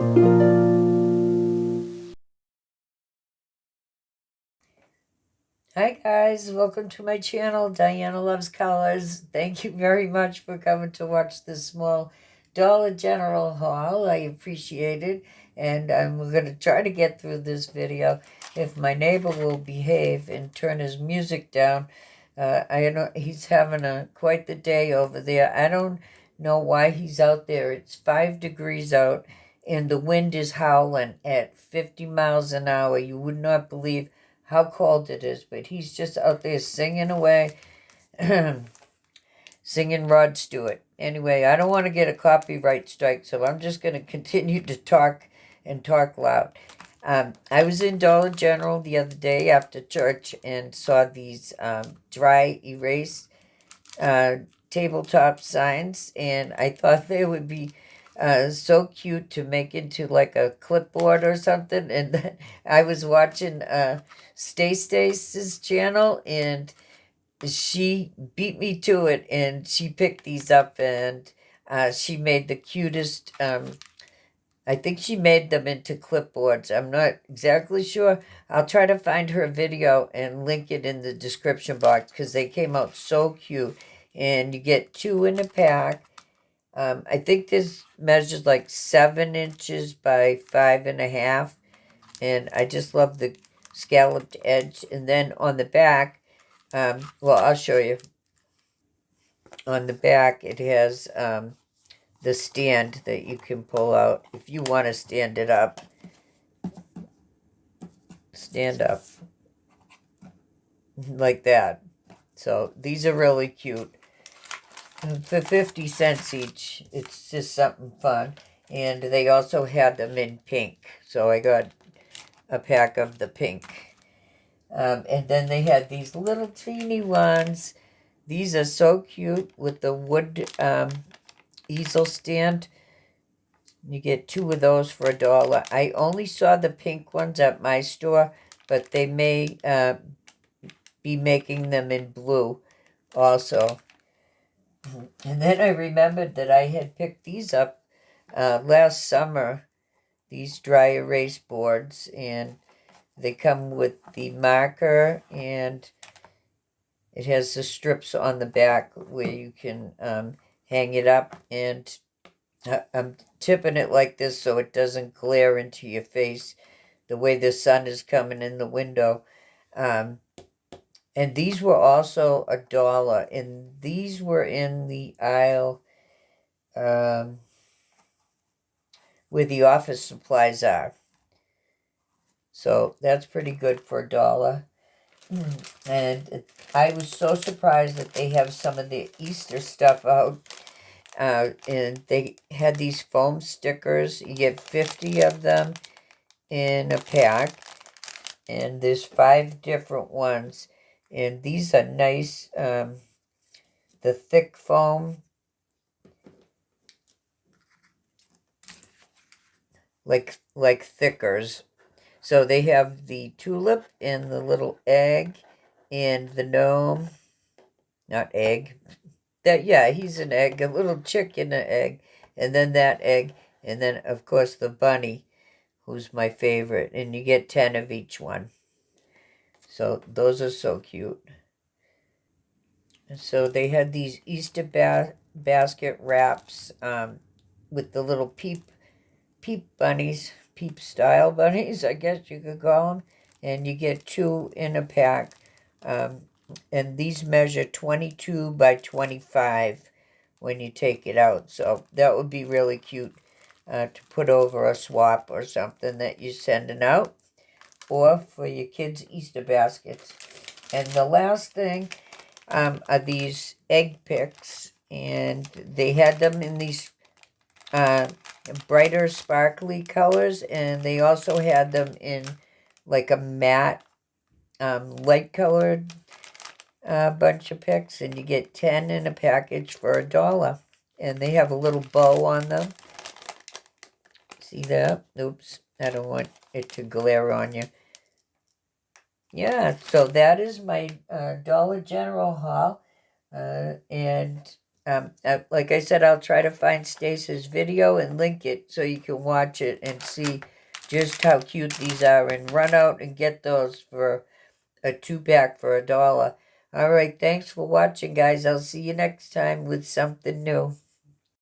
Hi guys, welcome to my channel, Diana Loves Colors. Thank you very much for coming to watch this small Dollar General haul. I appreciate it, and I'm going to try to get through this video if my neighbor will behave and turn his music down. I know he's having quite the day over there. I don't know why he's out there. It's 5 degrees out, and the wind is howling at 50 miles an hour. You would not believe how cold it is, but he's just out there singing away, singing Rod Stewart. Anyway, I don't want to get a copyright strike, so I'm just going to continue to talk and talk loud. I was in Dollar General the other day after church and saw these dry erase tabletop signs, and I thought they would be so cute to make into like a clipboard or something. And then I was watching Stace's channel, and she beat me to it, and she picked these up, and she made the cutest. I think she made them into clipboards. I'm not exactly sure. I'll try to find her video and link it in the description box because they came out so cute. And you get 2 in a pack. I think this measures like 7 inches by 5.5. And I just love the scalloped edge. And then on the back, well, I'll show you. On the back, it has the stand that you can pull out if you want to stand it up. Stand up. Like that. So these are really cute. For 50 cents each, it's just something fun. And they also had them in pink. So I got a pack of the pink. And then they had these little teeny ones. These are so cute with the wood easel stand. You get 2 of those for $1. I only saw the pink ones at my store, but they may be making them in blue also. And then I remembered that I had picked these up last summer, these dry erase boards, and they come with the marker, and it has the strips on the back where you can hang it up. And I'm tipping it like this so it doesn't glare into your face the way the sun is coming in the window. And these were also $1, and these were in the aisle where the office supplies are. So that's pretty good for $1. And I was so surprised that they have some of the Easter stuff out. And they had these foam stickers. You get 50 of them in a pack. And there's 5 different ones. And these are nice. The thick foam. Like thickers. So they have the tulip and the little egg and the gnome. Not egg. Yeah, he's an egg. A little chick in an egg. And then that egg. And then, of course, the bunny, who's my favorite. And you get 10 of each one. So those are so cute. And so they had these Easter basket wraps with the little peep bunnies. Peep style bunnies, I guess you could call them. And you get 2 in a pack. And these measure 22 by 25 when you take it out. So that would be really cute to put over a swap or something that you're sending out. Or for your kids' Easter baskets. And the last thing are these egg picks. And they had them in these brighter sparkly colors, and they also had them in like a matte light colored bunch of picks, and you get 10 in a package for $1. And they have a little bow on them. See that? Oops, I don't want it to glare on you. Yeah, so that is my Dollar General haul. And Like I said, I'll try to find Stace's video and link it so you can watch it and see just how cute these are, and run out and get those for a 2-pack for $1. All right, thanks for watching, guys. I'll see you next time with something new.